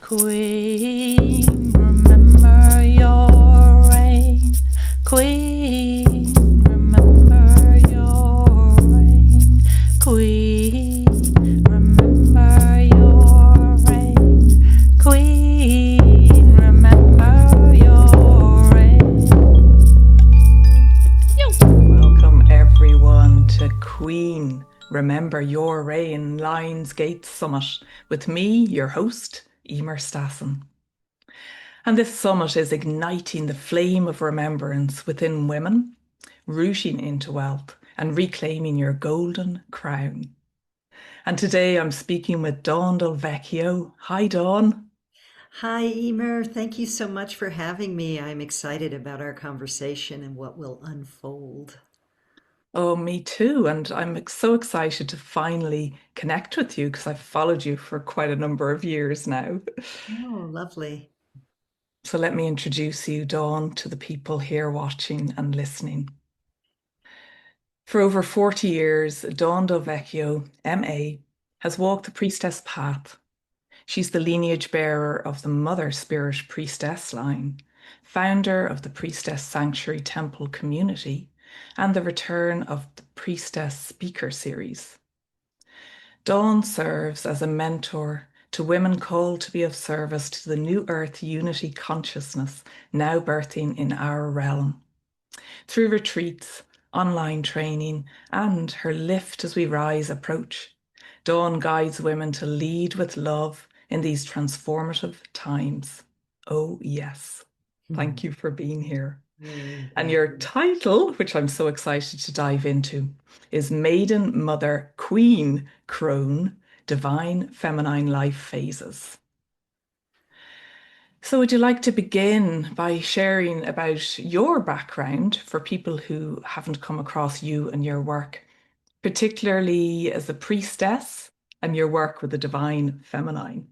Queen, remember your reign. Queen, remember your reign. Queen, remember your reign. Queen, remember your reign. Welcome everyone to Queen, Remember Your Reign Lions Gate Summit with me, your host, Eimear Stassin. And this summit is igniting the flame of remembrance within women, rooting into wealth, and reclaiming your golden crown. And today I'm speaking with Dawn Del Vecchio. Hi, Dawn. Hi, Emer. Thank you so much for having me. I'm excited about our conversation and what will unfold. Oh, me too. And I'm so excited to finally connect with you because I've followed you for quite a number of years now. Oh, lovely. So let me introduce you, Dawn, to the people here watching and listening. For over 40 years, Dawn Del Vecchio, MA, has walked the priestess path. She's the lineage bearer of the Mother Spirit Priestess line, founder of the Priestess Sanctuary Temple community, and the return of the Priestess Speaker series. Dawn serves as a mentor to women called to be of service to the New Earth Unity consciousness now birthing in our realm. Through retreats, online training, and her Lift as We Rise approach, Dawn guides women to lead with love in these transformative times. Oh, yes. Hmm. Thank you for being here. And Thank your you. title, which I'm so excited to dive into, is Maiden-Mother-Queen-Crone, Divine Feminine Life Phases. So, would you like to begin by sharing about your background for people who haven't come across you and your work, particularly as a priestess and your work with the divine feminine?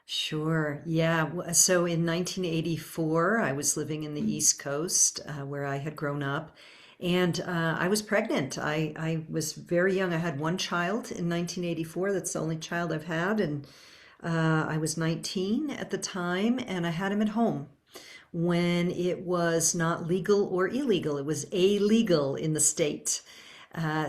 Sure. Yeah. So in 1984, I was living in the East Coast where I had grown up, and I was pregnant. I was very young. I had one child in 1984. That's the only child I've had. And I was 19 at the time, and I had him at home when it was not legal or illegal. It was illegal in the state.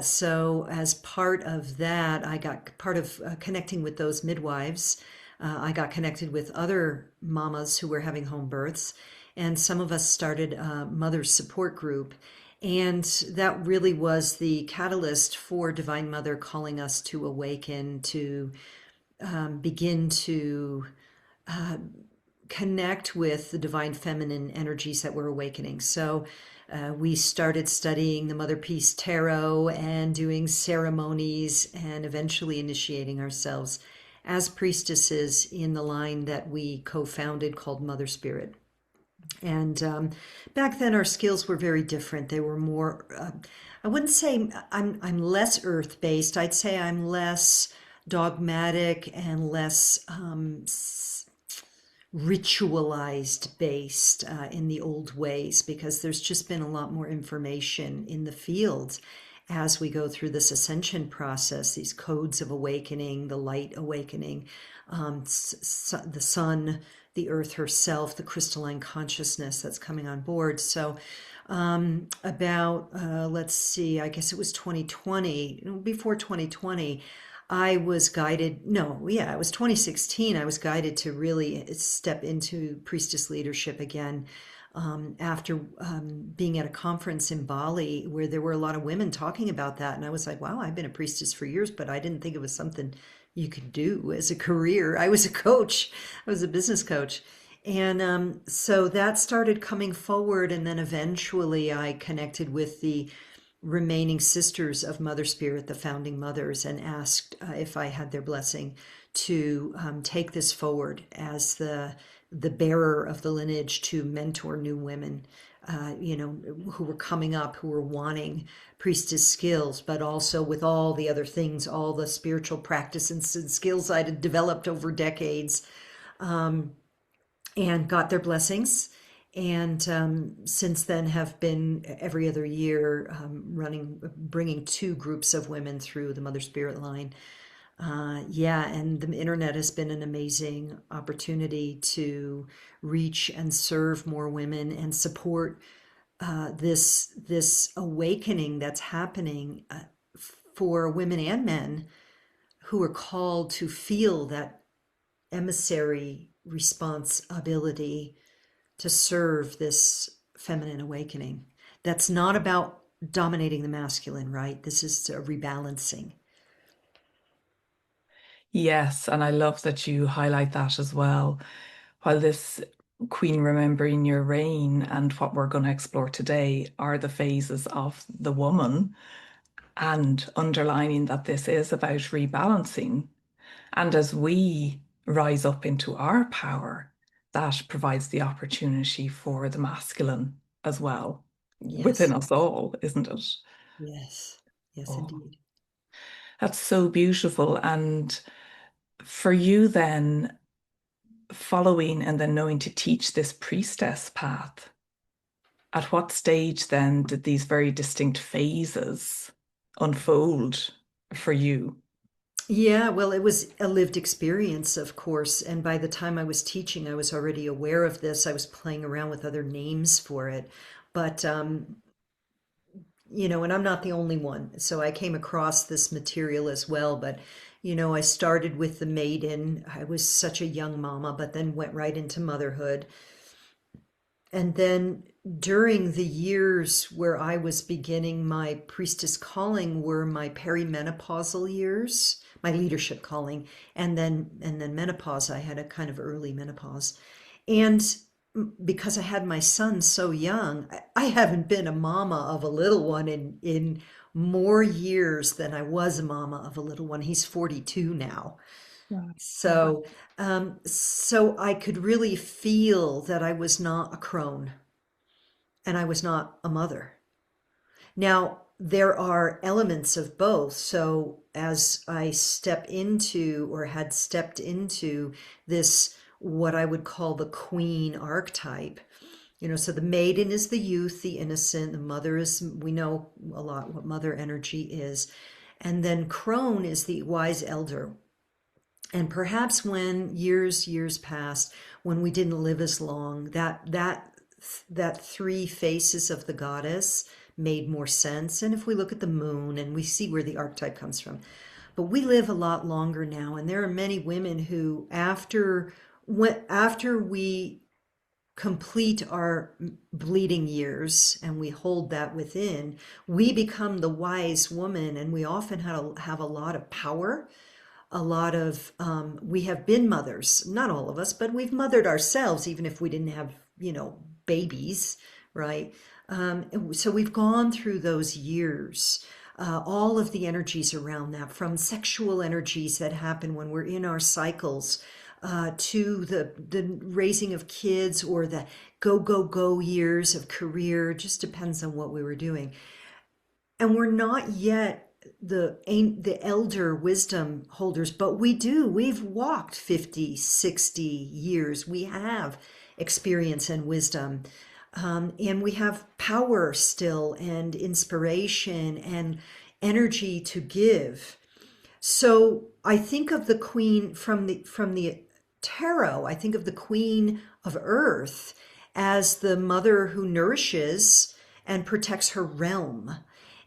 So, as part of that, I got part of connecting with those midwives. I got connected with other mamas who were having home births, and some of us started a mother's support group. And that really was the catalyst for Divine Mother calling us to awaken, to begin to connect with the divine feminine energies that were awakening. So we started studying the Mother Peace Tarot and doing ceremonies and eventually initiating ourselves as priestesses in the line that we co founded called Mother Spirit. And back then, our skills were very different. They were more, I wouldn't say I'm less earth based, I'd say I'm less dogmatic and less ritualized based in the old ways because there's just been a lot more information in the field as we go through this ascension process, these codes of awakening, the light awakening, the sun, the earth herself, the crystalline consciousness that's coming on board. So let's see, I guess it was 2020, before 2020, I was guided, no, yeah, it was 2016. I was guided to really step into priestess leadership again after being at a conference in Bali where there were a lot of women talking about that. And I was like, wow, I've been a priestess for years, but I didn't think it was something you could do as a career. I was a coach, I was a business coach. And so that started coming forward. And then eventually I connected with the remaining sisters of Mother Spirit, the founding mothers, and asked if I had their blessing to take this forward as the bearer of the lineage to mentor new women, who were coming up, who were wanting priestess skills, but also with all the other things, all the spiritual practices and skills I'd had developed over decades, and got their blessings. And since then, have been every other year bringing two groups of women through the Mother Spirit line Yeah, and the internet has been an amazing opportunity to reach and serve more women and support this awakening that's happening for women and men who are called to feel that emissary responsibility to serve this feminine awakening. That's not about dominating the masculine, right? This is a rebalancing. Yes, and I love that you highlight that as well. While this Queen Remembering Your Reign and what we're going to explore today are the phases of the woman, and underlining that this is about rebalancing. And as we rise up into our power, that provides the opportunity for the masculine as well within Yes, us all, isn't it? yes, yes, Oh, indeed. that's so beautiful. And for you, then, following and then knowing to teach this priestess path, at what stage then did these very distinct phases unfold for you? Yeah, well, it was a lived experience, of course. And by the time I was teaching, I was already aware of this. I was playing around with other names for it. But, and I'm not the only one. So I came across this material as well. But, I started with the maiden. I was such a young mama, but then went right into motherhood. And then during the years where I was beginning my priestess calling were my perimenopausal years, my leadership calling, and then menopause. I had a kind of early menopause. And because I had my son so young, I haven't been a mama of a little one in more years than I was a mama of a little one. He's 42 now. Right. Wow. So I could really feel that I was not a crone and I was not a mother. Now, there are elements of both. So as I step into or had stepped into this, what I would call the queen archetype, so the maiden is the youth, the innocent, the mother is, we know a lot what mother energy is. And then crone is the wise elder. And perhaps when years passed, when we didn't live as long, that three faces of the goddess made more sense. And if we look at the moon and we see where the archetype comes from, but we live a lot longer now, and there are many women who, after we complete our bleeding years and we hold that within, we become the wise woman, and we often have a lot of power, a lot of we have been mothers, not all of us, but we've mothered ourselves even if we didn't have babies, right? So we've gone through those years, all of the energies around that, from sexual energies that happen when we're in our cycles, to the raising of kids, or the go years of career. Just depends on what we were doing. And we're not yet the elder wisdom holders, but we've walked 50, 60 years. We have experience and wisdom, and we have power still, and inspiration and energy to give. So I think of the queen from the tarot. I think of the queen of earth as the mother who nourishes and protects her realm.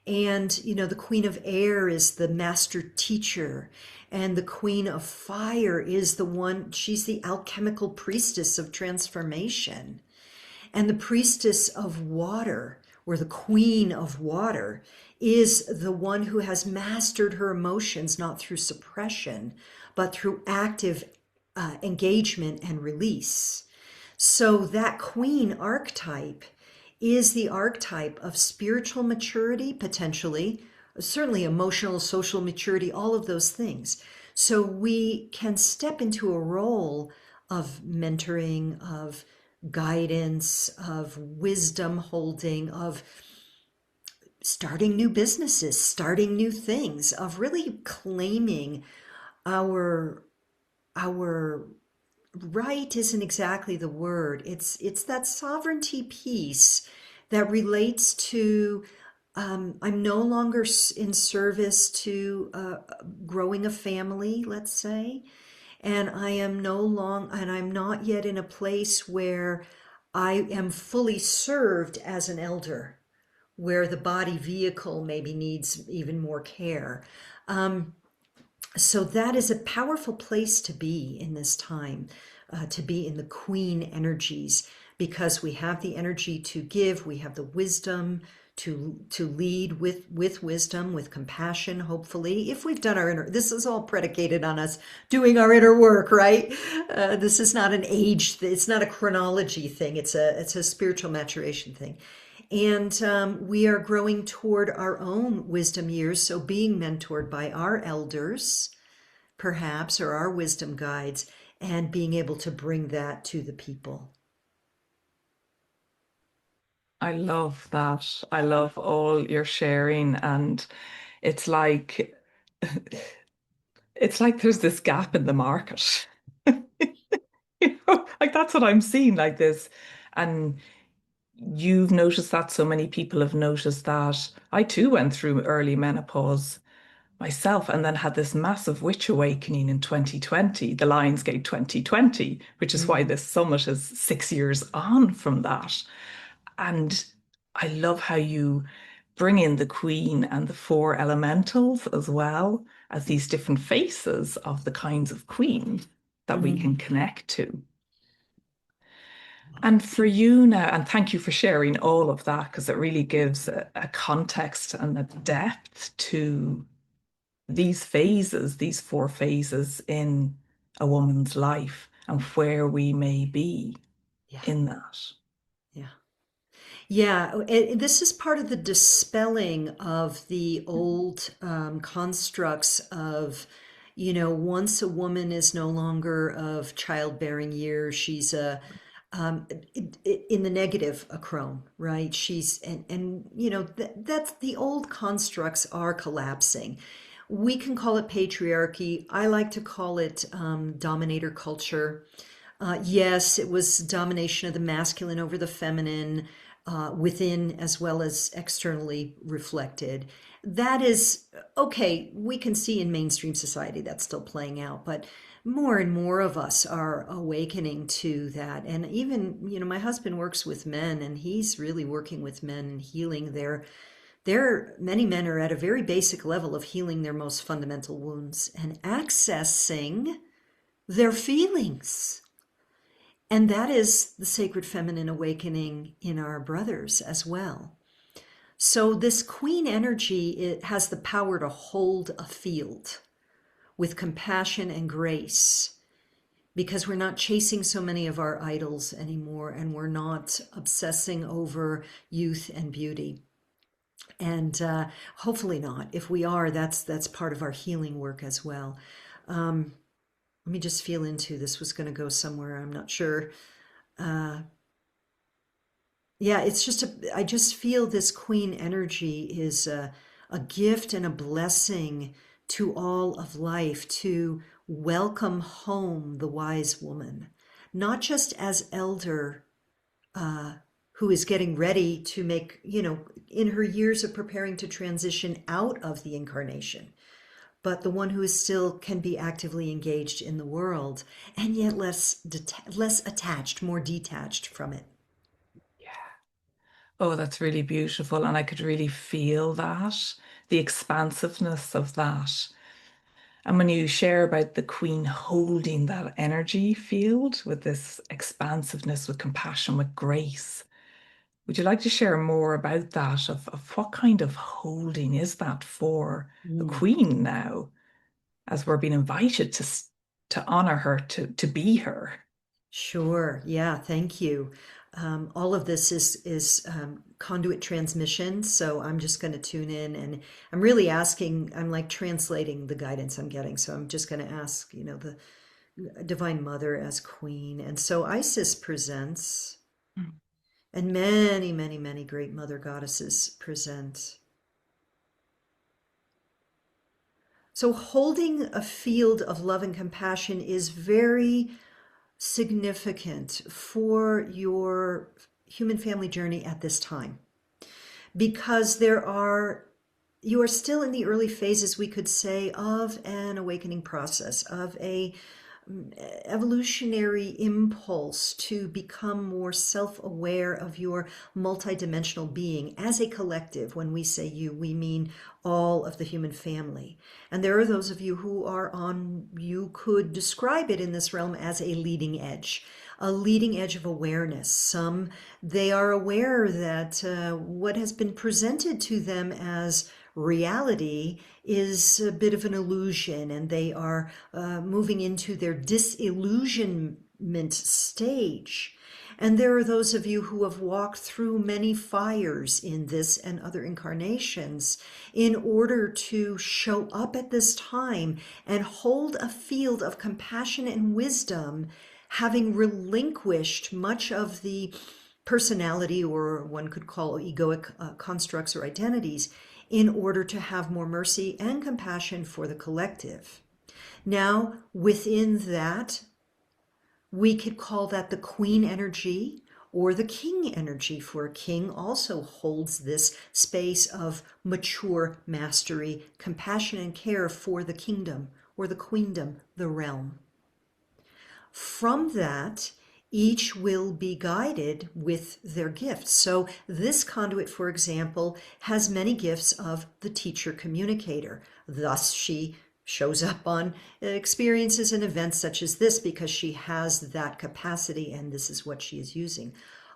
And, the queen of air is the master teacher. And the queen of fire is she's the alchemical priestess of transformation. And the priestess of water, or the queen of water, is the one who has mastered her emotions, not through suppression, but through active engagement and release. So that queen archetype is the archetype of spiritual maturity, potentially, certainly emotional, social maturity, all of those things. So we can step into a role of mentoring, of guidance, of wisdom holding, of starting new businesses, starting new things, of really claiming our our right isn't exactly the word. It's that sovereignty piece that relates to I'm no longer in service to growing a family, let's say, and I'm not yet in a place where I am fully served as an elder, where the body vehicle maybe needs even more care. Um, so that is a powerful place to be in this time, to be in the queen energies, because we have the energy to give, we have the wisdom to lead with wisdom, with compassion, hopefully, if we've done our inner, this is all predicated on us doing our inner work, right? This is not an age, it's not a chronology thing, it's a spiritual maturation thing. And we are growing toward our own wisdom years. So being mentored by our elders, perhaps, or our wisdom guides, and being able to bring that to the people. I love that. I love all your sharing, and it's like it's like there's this gap in the market. Like that's what I'm seeing like this. And you've noticed that, so many people have noticed that. I too went through early menopause myself and then had this massive witch awakening in 2020, the Lionsgate 2020, which is why Mm, this summit is 6 years on from that. And I love how you bring in the queen and the four elementals as well as these different faces of the kinds of queen that we mhm. can connect to. And for you now, and thank you for sharing all of that because it really gives a context and a depth to these phases, these four phases in a woman's life and where we may be Yeah, in that. yeah. Yeah, this is part of the dispelling of the old constructs of, once a woman is no longer of childbearing years, she's in the negative, a crone, right? That's the old constructs are collapsing. We can call it patriarchy. I like to call it dominator culture. Yes, it was domination of the masculine over the feminine, within as well as externally reflected. That is okay. We can see in mainstream society that's still playing out, but more and more of us are awakening to that. And even, my husband works with men, and he's really working with men and healing many men are at a very basic level of healing their most fundamental wounds and accessing their feelings. And that is the sacred feminine awakening in our brothers as well. So this queen energy, it has the power to hold a field with compassion and grace, because we're not chasing so many of our idols anymore, and we're not obsessing over youth and beauty. And hopefully not. If we are, that's part of our healing work as well. Um, Let me just feel into this. Was going to go somewhere. I'm not sure. Uh, Yeah, I just feel this queen energy is a gift and a blessing to all of life, to welcome home the wise woman, not just as elder, uh, who is getting ready to make, in her years of preparing to transition out of the incarnation, but the one who is still can be actively engaged in the world, and yet less attached, more detached from it. Yeah. Oh, that's really beautiful. And I could really feel that, the expansiveness of that. And when you share about the queen holding that energy field with this expansiveness, with compassion, with grace, would you like to share more about that? Of what kind of holding is that for a Mm. queen now, as we're being invited to honor her, to be her? Sure. Yeah. Thank you. All of this is conduit transmission. So I'm just going to tune in, and I'm really asking. I'm like translating the guidance I'm getting. So I'm just going to ask, the Divine Mother as Queen, and so Isis presents, and many, many, many great Mother Goddesses present. So holding a field of love and compassion is very significant for your human family journey at this time, because you are still in the early phases, we could say, of an awakening process, of a evolutionary impulse to become more self-aware of your multidimensional being as a collective. When we say you, we mean all of the human family. And there are those of you who are on, you could describe it in this realm as a leading edge. A leading edge of awareness. Some, they are aware that what has been presented to them as reality is a bit of an illusion, and they are moving into their disillusionment stage. And there are those of you who have walked through many fires in this and other incarnations in order to show up at this time and hold a field of compassion and wisdom, having relinquished much of the personality, or one could call egoic constructs or identities, in order to have more mercy and compassion for the collective. Now, within that, we could call that the queen energy or the king energy, for a king also holds this space of mature mastery, compassion, and care for the kingdom or the queendom, the realm. From that, each will be guided with their gifts. So this conduit, for example, has many gifts of the teacher communicator. Thus, she shows up on experiences and events such as this because she has that capacity, and this is what she is using.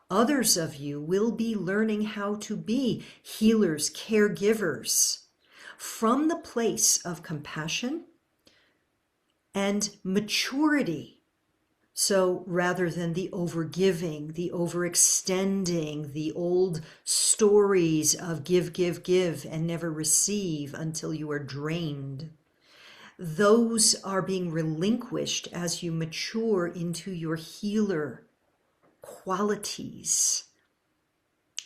Others of you will be learning how to be healers, caregivers, from the place of compassion and maturity. So rather than the overgiving, the overextending, the old stories of give, give, give, and never receive until you are drained, those are being relinquished as you mature into your healer qualities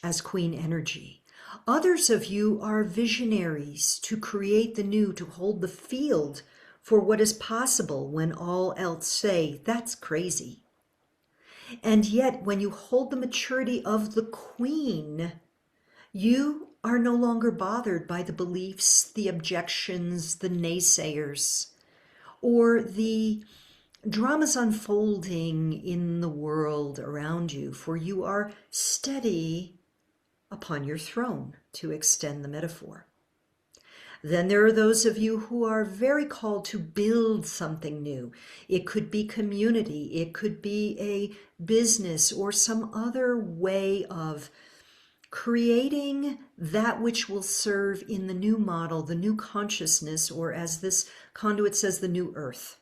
as queen energy. Others of you are visionaries to create the new, to hold the field for what is possible when all else say, that's crazy. And yet, when you hold the maturity of the queen, you are no longer bothered by the beliefs, the objections, the naysayers, or the dramas unfolding in the world around you, for you are steady upon your throne, to extend the metaphor. Then there are those of you who are very called to build something new. It could be community, it could be a business, or some other way of creating that which will serve in the new model, the new consciousness, or as this conduit says, the new earth.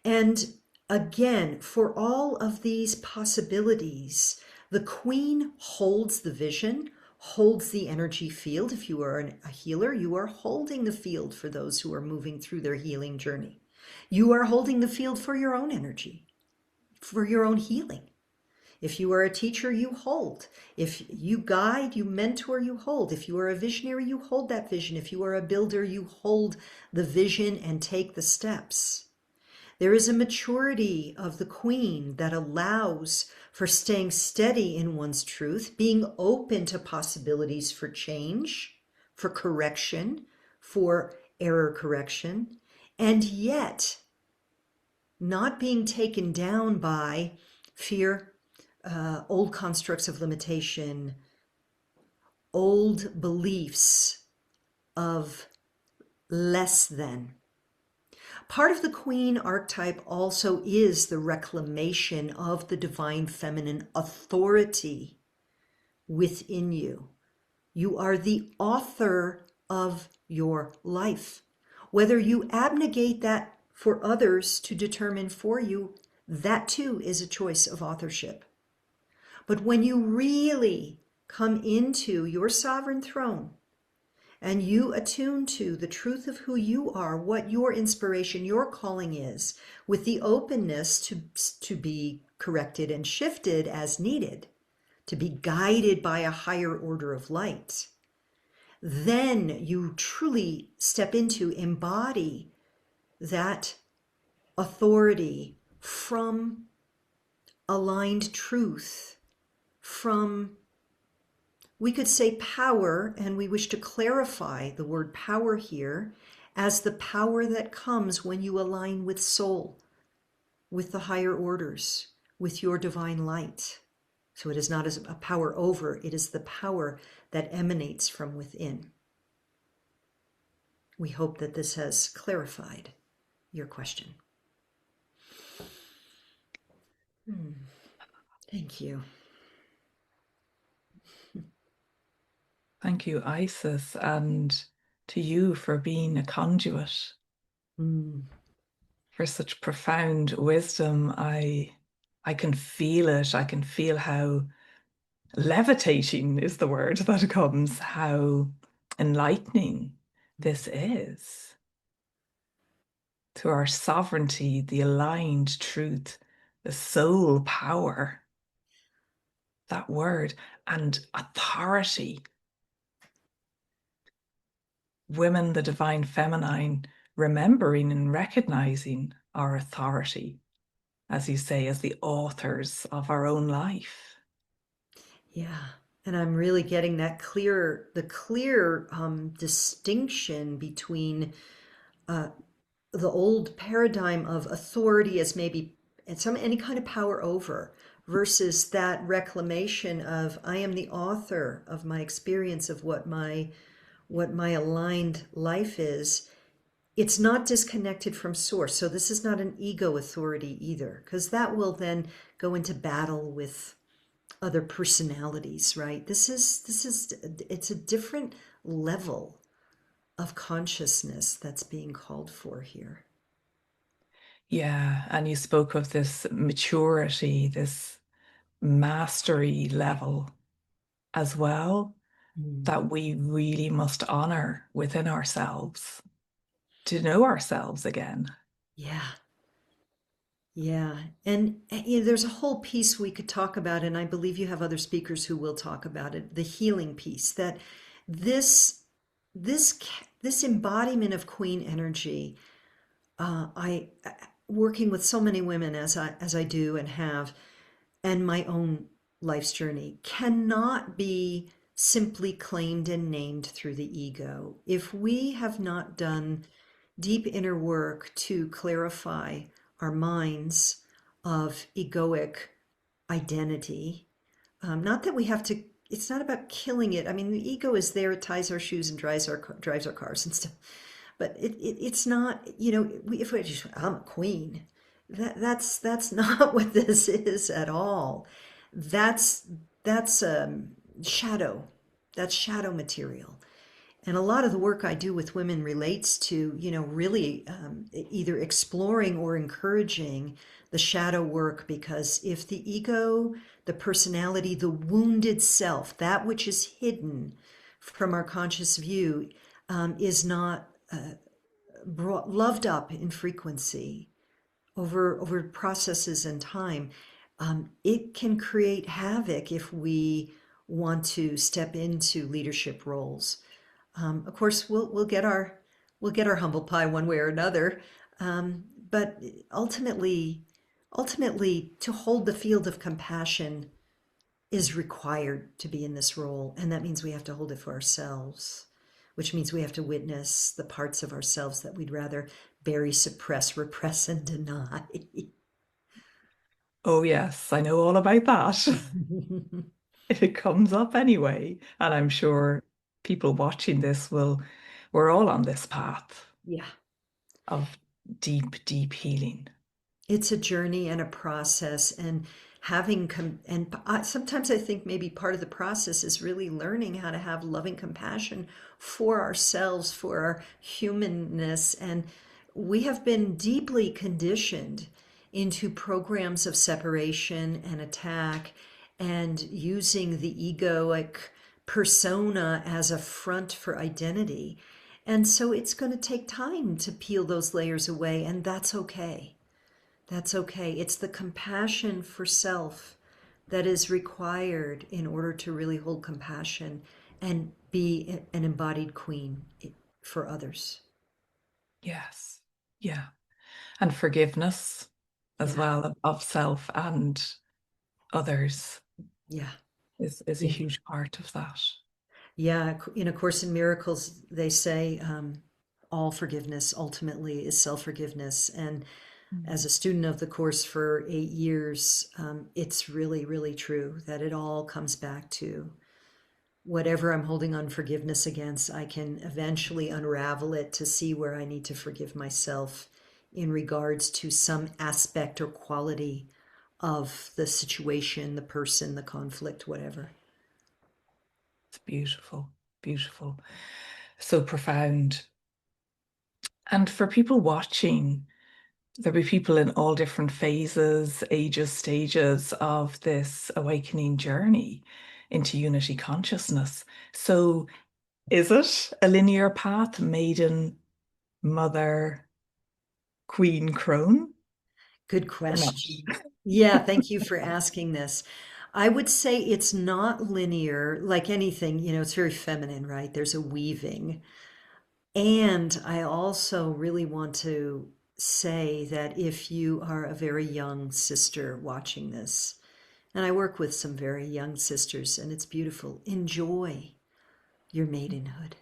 And again, for all of these possibilities, the queen holds the vision, holds the energy field. If you are a healer, you are holding the field for those who are moving through their healing journey. You are holding the field for your own energy, for your own healing. If you are a teacher, you hold. If you guide, you mentor, you hold. If you are a visionary, you hold that vision. If you are a builder, you hold the vision and take the steps. There is a maturity of the queen that allows for staying steady in one's truth, being open to possibilities for change, for correction, for error correction, and yet not being taken down by fear, old constructs of limitation, old beliefs of less than. Part of the queen archetype also is the reclamation of the divine feminine authority within you. You are the author of your life. Whether you abnegate that for others to determine for you, that too is a choice of authorship. But when you really come into your sovereign throne, and you attune to the truth of who you are, what your inspiration, your calling is, with the openness to be corrected and shifted as needed, to be guided by a higher order of light, then you truly step into, embody that authority from aligned truth, from We could say power, and we wish to clarify the word power here as the power that comes when you align with soul, with the higher orders, with your divine light. So it is not as a power over, it is the power that emanates from within. We hope that this has clarified your question. Thank you. Thank you, Isis, and to you for being a conduit Mm, for such profound wisdom. I can feel it. I can feel how levitating is the word that comes, how enlightening this is to our sovereignty, the aligned truth, the soul power, that word, and authority. Women, the divine feminine, remembering and recognizing our authority, as you say, as the authors of our own life. yeah. And I'm really getting that clear distinction between the old paradigm of authority as maybe any kind of power over versus that reclamation of I am the author of my experience of what my aligned life is. It's not disconnected from source. So this is not an ego authority either, because that will then go into battle with other personalities, right? This is it's a different level of consciousness that's being called for here. Yeah, and you spoke of this maturity, this mastery level as well, Mm. that we really must honor within ourselves to know ourselves again. Yeah. Yeah. And there's a whole piece we could talk about, and I believe you have other speakers who will talk about it, the healing piece, that this this embodiment of queen energy, I working with so many women as I do and have, and my own life's journey cannot be simply claimed and named through the ego. If we have not done deep inner work to clarify our minds of egoic identity. Not that we have to, it's not about killing it. I mean, the ego is there, it ties our shoes and drives our cars and stuff. But it's not, if we just, I'm a queen, that's not what this is at all. That's, that's shadow. That's shadow material. And a lot of the work I do with women relates to, really either exploring or encouraging the shadow work, because if the ego, the personality, the wounded self, that which is hidden from our conscious view, is not loved up in frequency over processes and time, it can create havoc if we want to step into leadership roles. Of course, we'll get our humble pie one way or another, but ultimately, to hold the field of compassion is required to be in this role, and that means we have to hold it for ourselves, which means we have to witness the parts of ourselves that we'd rather bury, suppress, repress, and deny. Oh, yes, I know all about that. It comes up anyway. And I'm sure people watching this we're all on this path Yeah. of deep, deep healing. It's a journey and a process, and sometimes I think maybe part of the process is really learning how to have loving compassion for ourselves, for our humanness. And we have been deeply conditioned into programs of separation and attack, and using the egoic persona as a front for identity. And so it's going to take time to peel those layers away, and that's okay. That's okay. It's the compassion for self that is required in order to really hold compassion and be an embodied queen for others. Yes. Yeah. And forgiveness as Yeah, well of self and others. yeah. is a Yeah. huge part of that. Yeah, in A Course in Miracles, they say all forgiveness ultimately is self-forgiveness. And as Mm. a student of the Course for 8 years, it's really, really true that it all comes back to whatever I'm holding unforgiveness against. I can eventually unravel it to see where I need to forgive myself in regards to some aspect or quality of the situation, the person, the conflict, whatever. It's beautiful, beautiful, so profound. And for people watching, there'll be people in all different phases, ages, stages of this awakening journey into unity consciousness. So, is it a linear path, maiden, mother, queen, crone, Good or not? question. Yeah, thank you for asking this. I would say it's not linear, like anything, it's very feminine, right? There's a weaving. And I also really want to say that if you are a very young sister watching this, and I work with some very young sisters, and it's beautiful, enjoy your maidenhood.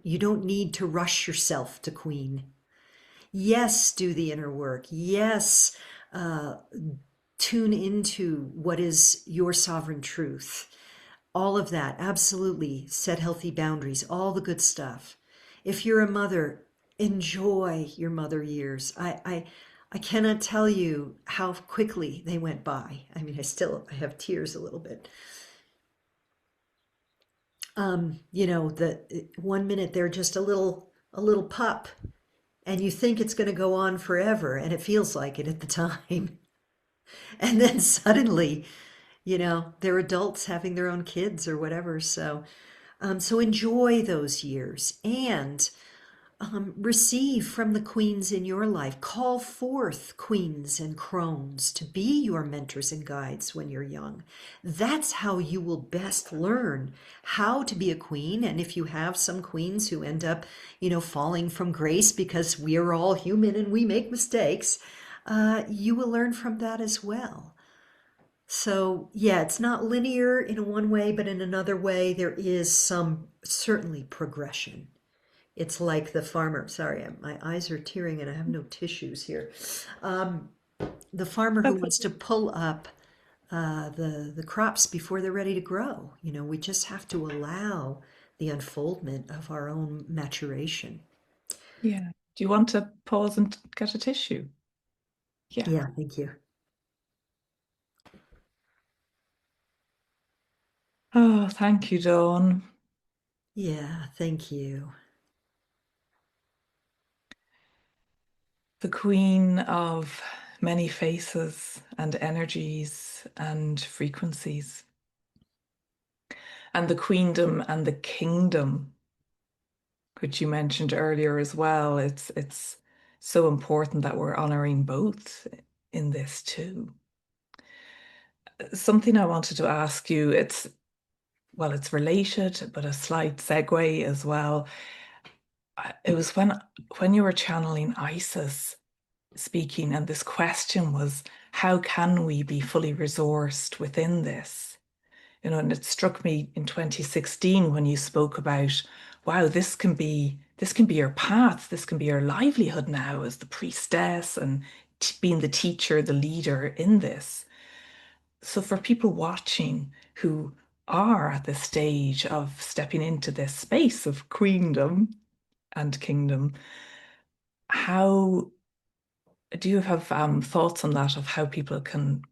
You don't need to rush yourself to queen. Yes, do the inner work. Yes, uh, tune into what is your sovereign truth. All of that, absolutely. Set healthy boundaries, all the good stuff. If you're a mother, enjoy your mother years. I cannot tell you how quickly they went by. I mean, I have tears a little bit. The 1 minute they're just a little pup, and you think it's going to go on forever, and it feels like it at the time. And then suddenly, they're adults having their own kids or whatever. So enjoy those years and receive from the queens in your life. Call forth queens and crones to be your mentors and guides when you're young. That's how you will best learn how to be a queen. And if you have some queens who end up, falling from grace because we are all human and we make mistakes, you will learn from that as well. So, yeah, it's not linear in one way, but in another way, there is some certainly progression. It's like the farmer. Sorry, my eyes are tearing and I have no tissues here. Um, the farmer who That's wants to pull up the crops before they're ready to grow. We just have to allow the unfoldment of our own maturation. Yeah. Do you want to pause and get a tissue? Yeah. Yeah, thank you. Oh, thank you, Dawn. Yeah, thank you. The queen of many faces and energies and frequencies, and the queendom and the kingdom, which you mentioned earlier as well. It's so important that we're honoring both in this too. Something I wanted to ask you, it's related, but a slight segue as well. It was when you were channeling Isis speaking, and this question was, how can we be fully resourced within this? And it struck me in 2016 when you spoke about, wow, this can be your path, this can be your livelihood now as the priestess and being the teacher, the leader in this. So for people watching who are at this stage of stepping into this space of queendom and kingdom, how do you have thoughts on that, of how people can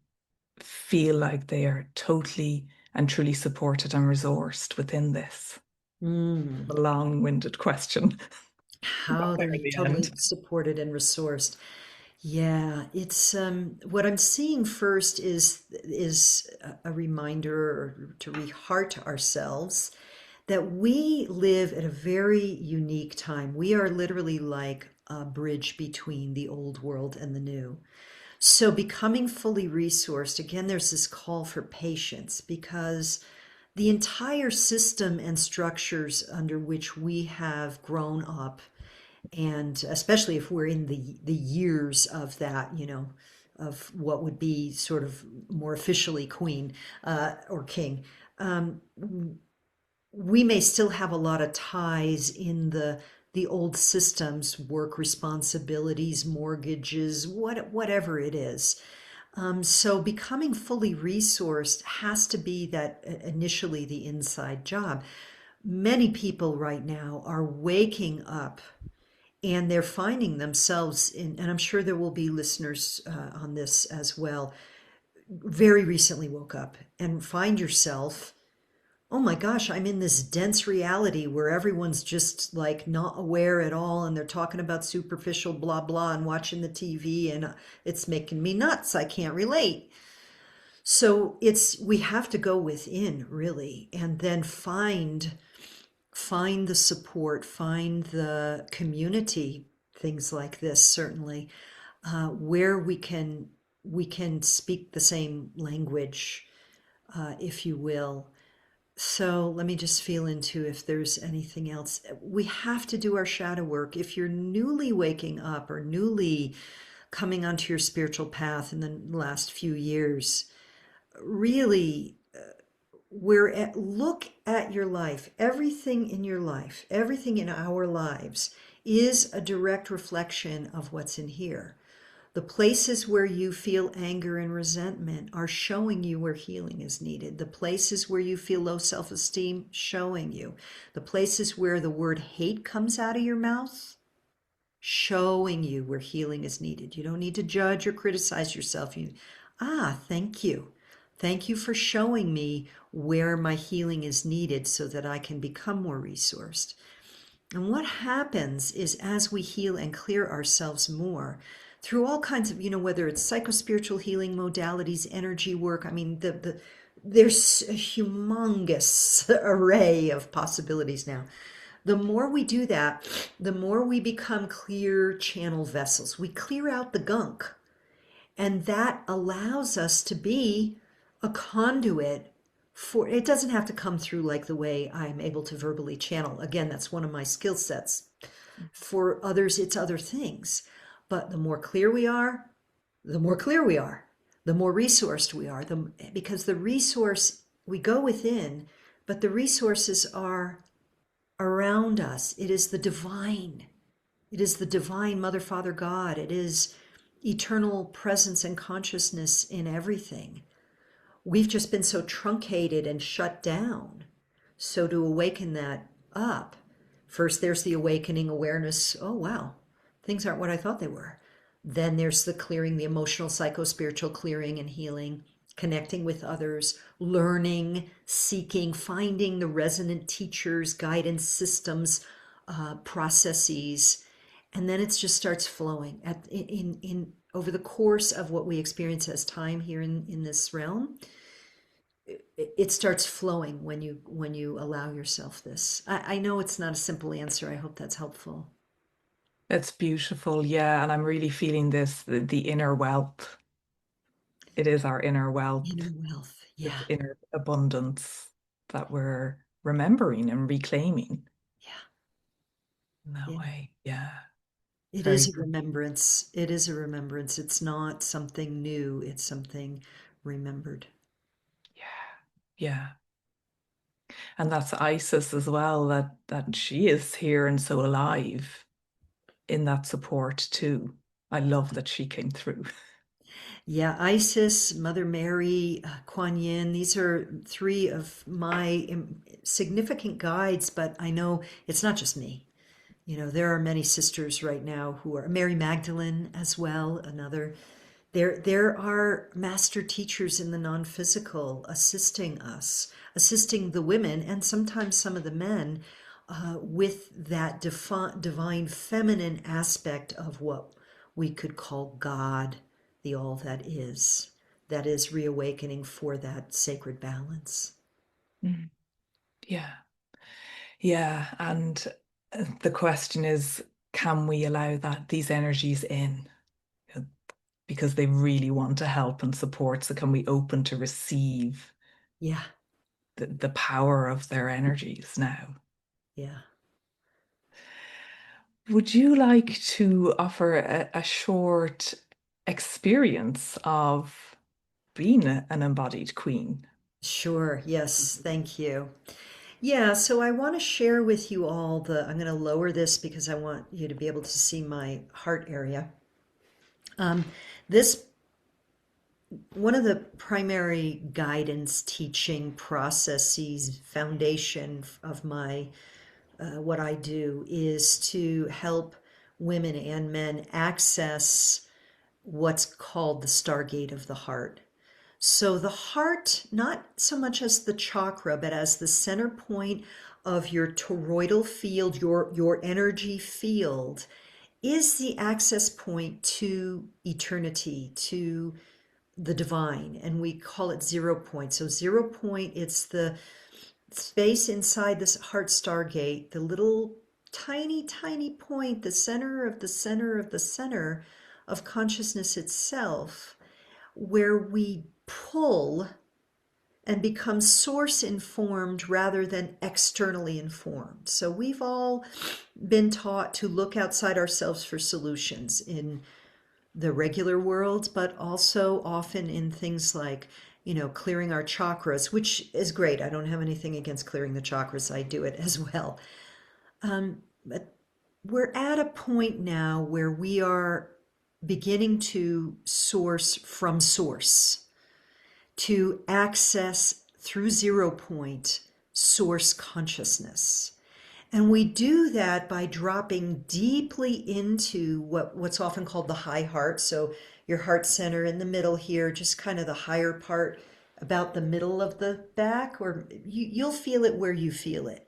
feel like they are totally and truly supported and resourced within this? Mm. A long-winded question. Got How there they're in the totally end. supported and resourced. Yeah, it's what I'm seeing first is a reminder or to re-heart ourselves that we live at a very unique time. We are literally like a bridge between the old world and the new. So becoming fully resourced, again, there's this call for patience because the entire system and structures under which we have grown up, and especially if we're in the years of that, of what would be sort of more officially queen or king. Um, we may still have a lot of ties in the old systems, work responsibilities, mortgages, whatever it is. So becoming fully resourced has to be that initially the inside job. Many people right now are waking up and they're finding themselves in, and I'm sure there will be listeners on this as well, very recently woke up and find yourself, oh my gosh, I'm in this dense reality where everyone's just like not aware at all and they're talking about superficial blah blah and watching the TV and it's making me nuts. I can't relate. So we have to go within really and then find the support, find the community, things like this certainly, where we can speak the same language, if you will. So let me just feel into if there's anything else. We have to do our shadow work. If you're newly waking up or newly coming onto your spiritual path in the last few years, really look at your life. Everything in your life, everything in our lives is a direct reflection of what's in here. The places where you feel anger and resentment are showing you where healing is needed. The places where you feel low self-esteem, showing you. The places where the word hate comes out of your mouth, showing you where healing is needed. You don't need to judge or criticize yourself. Thank you. Thank you for showing me where my healing is needed so that I can become more resourced. And what happens is as we heal and clear ourselves more through all kinds of, whether it's psychospiritual healing modalities, energy work, I mean, there's a humongous array of possibilities now. The more we do that, the more we become clear channel vessels. We clear out the gunk, and that allows us to be a conduit for it. Doesn't have to come through like the way I'm able to verbally channel. Again, that's one of my skill sets. For others, it's other things. But the more clear we are, the more clear we are, the more resourced we are. Because the resource, we go within, but the resources are around us. It is the divine. It is the divine Mother, Father, God. It is eternal presence and consciousness in everything. We've just been so truncated and shut down. So to awaken that up, first there's the awakening awareness. Oh, wow, things aren't what I thought they were. Then there's the clearing, the emotional, psycho-spiritual clearing and healing, connecting with others, learning, seeking, finding the resonant teachers, guidance systems, processes, and then it just starts flowing in over the course of what we experience as time here in this realm. It starts flowing when you allow yourself this. I know it's not a simple answer. I hope that's helpful. It's beautiful, yeah, and I'm really feeling this, the inner wealth. It is our inner wealth, Inner wealth. this Yeah. inner abundance that we're remembering and reclaiming Yeah. in that Yeah. way. Yeah, It very is a good. remembrance. It is a remembrance. It's not something new. It's something remembered. Yeah, yeah. And that's Isis as well, that she is here and so alive in that support too. I love that she came through. Yeah, Isis, Mother Mary, Kuan Yin, these are three of my significant guides, but I know it's not just me. There are many sisters right now who are Mary Magdalene as well, another. There are master teachers in the non-physical assisting us, assisting the women and sometimes some of the men with that divine feminine aspect of what we could call God, the all that is reawakening for that sacred balance. Mm. Yeah, yeah. And the question is, can we allow these energies in? Because they really want to help and support. So can we open to receive Yeah, the power of their energies now? yeah. Would you like to offer a short experience of being an embodied queen. Sure. Yes. Thank you. Yeah. So I want to share with you all I'm going to lower this because I want you to be able to see my heart area. Um, this, one of the primary guidance teaching processes, foundation of what I do is to help women and men access what's called the Stargate of the heart. So the heart, not so much as the chakra, but as the center point of your toroidal field, your energy field, is the access point to eternity, to the divine, and we call it 0 point. So 0 point, it's the space inside this heart stargate, the little tiny, tiny point, the center of the center of the center of consciousness itself, where we pull and become source informed rather than externally informed. So we've all been taught to look outside ourselves for solutions in the regular world, but also often in things like, clearing our chakras, which is great. I don't have anything against clearing the chakras. I do it as well. But we're at a point now where we are beginning to source from source, to access through 0 point source consciousness. And we do that by dropping deeply into what's often called the high heart. So your heart center in the middle here, just kind of the higher part about the middle of the back, or you'll feel it where you feel it.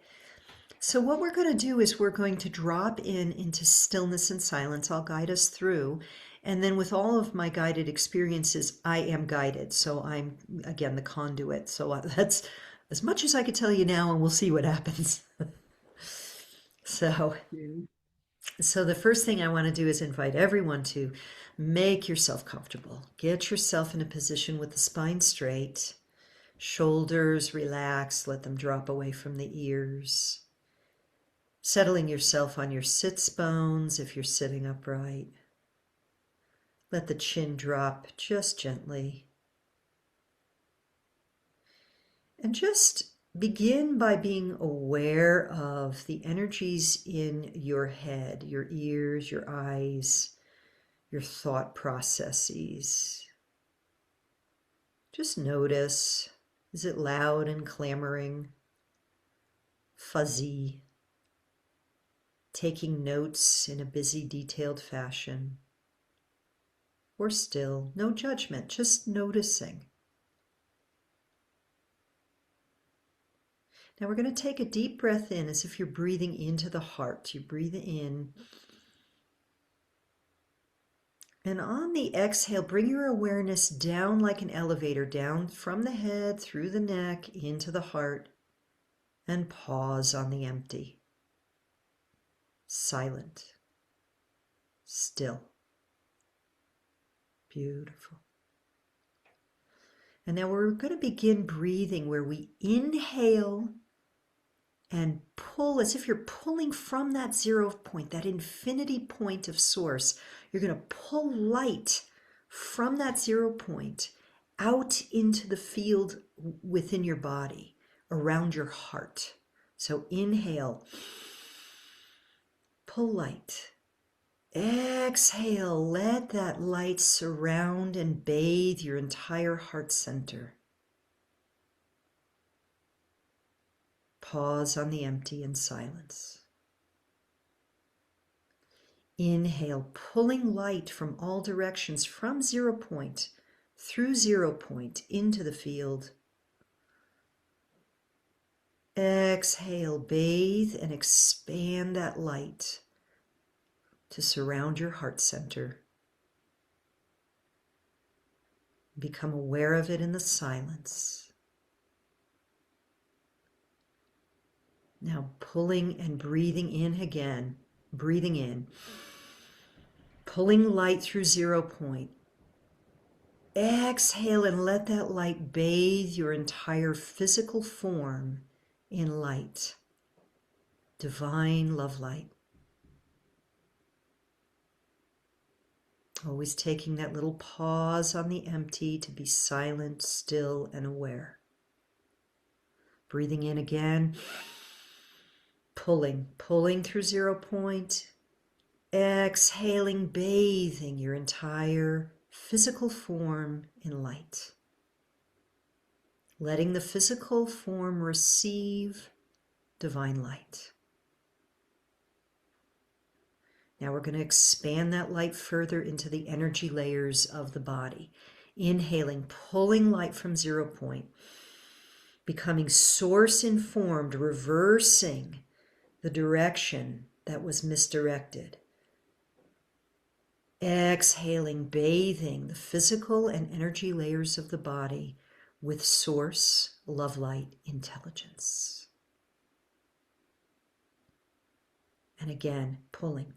So what we're going to do is we're going to drop into stillness and silence. I'll guide us through. And then with all of my guided experiences, I am guided. So I'm, again, the conduit. So that's as much as I could tell you now, and we'll see what happens. So, You. so the first thing I want to do is invite everyone to make yourself comfortable. Get yourself in a position with the spine straight, shoulders relaxed, let them drop away from the ears. Settling yourself on your sits bones if you're sitting upright. Let the chin drop just gently. And just begin by being aware of the energies in your head, your ears, your eyes, your thought processes. Just notice, is it loud and clamoring, fuzzy, taking notes in a busy, detailed fashion, or still, no judgment, just noticing. Now we're going to take a deep breath in as if you're breathing into the heart. You breathe in. And on the exhale, bring your awareness down like an elevator, down from the head, through the neck, into the heart, and pause on the empty. Silent. Still. Beautiful. And now we're going to begin breathing where we inhale and pull as if you're pulling from that 0 point, that infinity point of source. You're going to pull light from that 0 point out into the field within your body, around your heart. So inhale, pull light. Exhale, let that light surround and bathe your entire heart center. Pause on the empty in silence. Inhale, pulling light from all directions from 0 point, through 0 point, into the field. Exhale, bathe and expand that light to surround your heart center. Become aware of it in the silence. Now pulling and breathing in again. Breathing in. Pulling light through 0 point. Exhale and let that light bathe your entire physical form in light. Divine love light. Always taking that little pause on the empty to be silent, still, and aware. Breathing in again, pulling through 0 point. Exhaling, bathing your entire physical form in light. Letting the physical form receive divine light. Now we're going to expand that light further into the energy layers of the body. Inhaling, pulling light from 0 point, becoming source informed, reversing the direction that was misdirected. Exhaling, bathing the physical and energy layers of the body with source, love light, intelligence. And again, pulling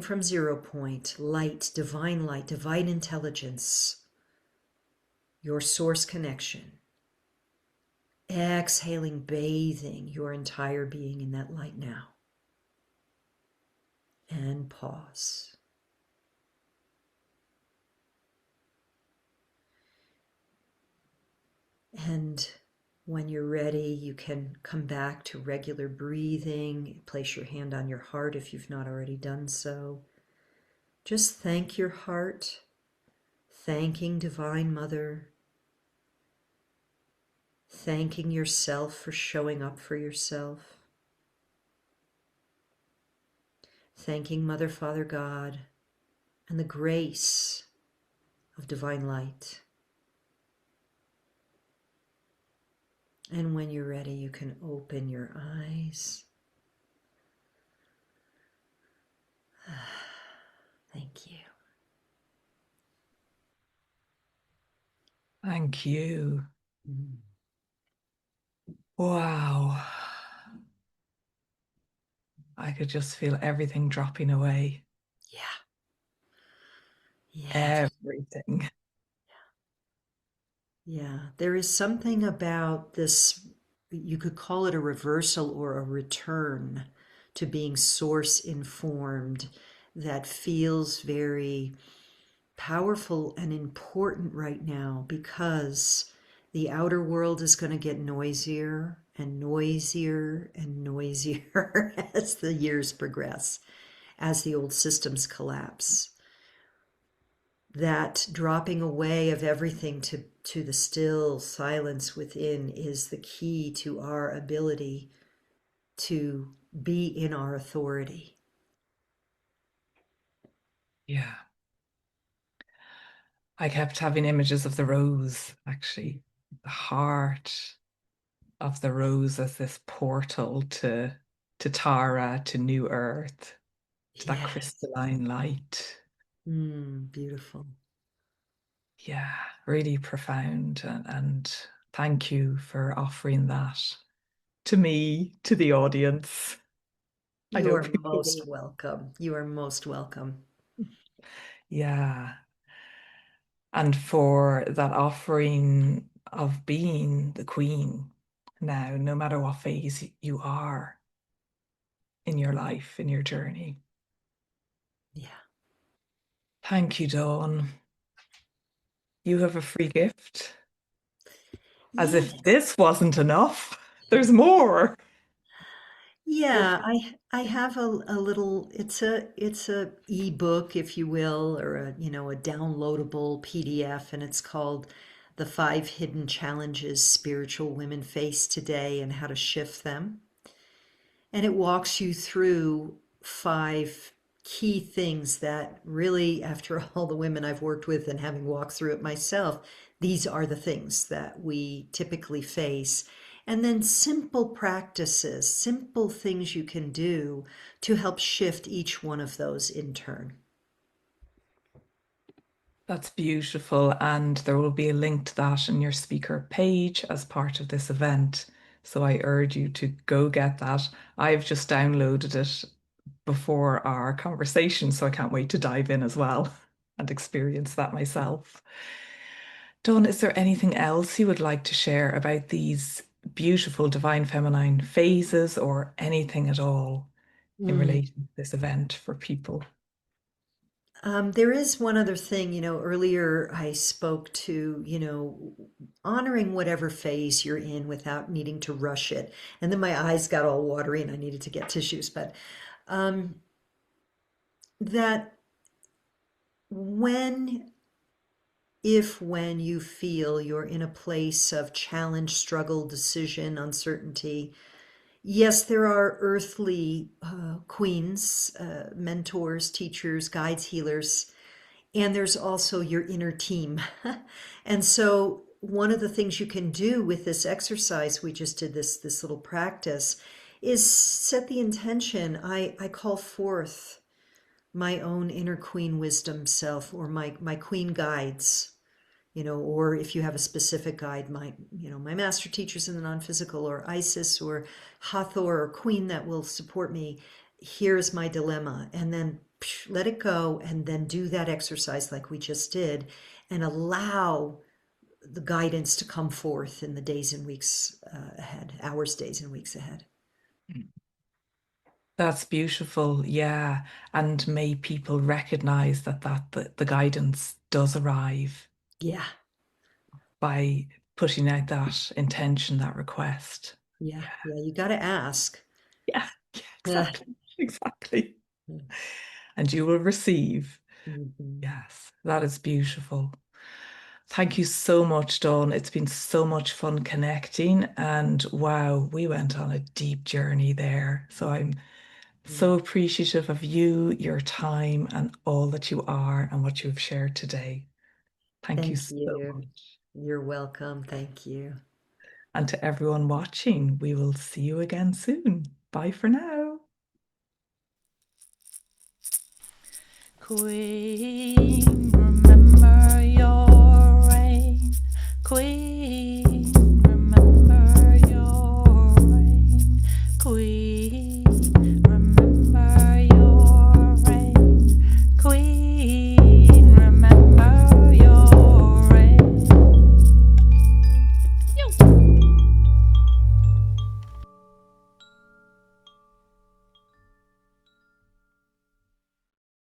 from 0 point, light, divine intelligence, your source connection. Exhaling, bathing your entire being in that light now. And pause. And when you're ready, you can come back to regular breathing. Place your hand on your heart if you've not already done so. Just thank your heart, thanking Divine Mother, thanking yourself for showing up for yourself, thanking Mother, Father, God, and the grace of divine light. And when you're ready, you can open your eyes. Thank you. Thank you. Wow. I could just feel everything dropping away. Yeah. Yeah. Everything. Yeah. There is something about this, you could call it a reversal or a return to being source informed that feels very powerful and important right now because the outer world is going to get noisier and noisier and noisier as the years progress, as the old systems collapse. That dropping away of everything to the still silence within is the key to our ability to be in our authority. Yeah. I kept having images of the rose, actually. The heart of the rose as this portal to Tara, to New Earth, to that Yeah. crystalline light. Beautiful. Yeah, really profound. And thank you for offering that to me, to the audience. I You know are people most will. welcome. You are most welcome. Yeah. And for that offering of being the queen now, no matter what phase you are in your life, in your journey. Yeah. Thank you, Dawn. You have a free gift. As Yeah. if this wasn't enough, there's more. You're Yeah, free. I have a little, it's a ebook, if you will, or a downloadable PDF, and it's called The Five Hidden Challenges Spiritual Women Face Today and How to Shift Them. And it walks you through five key things that really, after all the women I've worked with and having walked through it myself, these are the things that we typically face. And then simple practices, simple things you can do to help shift each one of those in turn. That's beautiful. And there will be a link to that in your speaker page as part of this event. So I urge you to go get that. I've just downloaded it before our conversation, so I can't wait to dive in as well and experience that myself. Dawn, is there anything else you would like to share about these beautiful divine feminine phases or anything at all in Mm. relation to this event for people? There is one other thing, earlier I spoke to, honoring whatever phase you're in without needing to rush it. And then my eyes got all watery and I needed to get tissues. But um, that when, when you feel you're in a place of challenge, struggle, decision, uncertainty, yes, there are earthly queens, mentors, teachers, guides, healers. And there's also your inner team. And so one of the things you can do with this exercise, we just did this little practice, is set the intention. I call forth my own inner queen wisdom self, or my queen guides, or if you have a specific guide, my master teachers in the non-physical, or Isis or Hathor or Queen that will support me. Here's my dilemma. And then let it go, and then do that exercise like we just did, and allow the guidance to come forth in the days and weeks ahead, hours, days, and weeks ahead. That's beautiful. Yeah. And may people recognize that the guidance does arrive Yeah, by putting out that intention, that request. yeah, Yeah. yeah. You got to ask. Yeah. Yeah, Yeah. exactly. Exactly. And you will receive. Mhm. Yes, that is beautiful. Thank you so much, Dawn. It's been so much fun connecting. And wow, we went on a deep journey there. So I'm so appreciative of you, your time, and all that you are and what you've shared today. Thank you Thank so you. much. You're welcome. Thank you. And to everyone watching, we will see you again soon. Bye for now. Queen.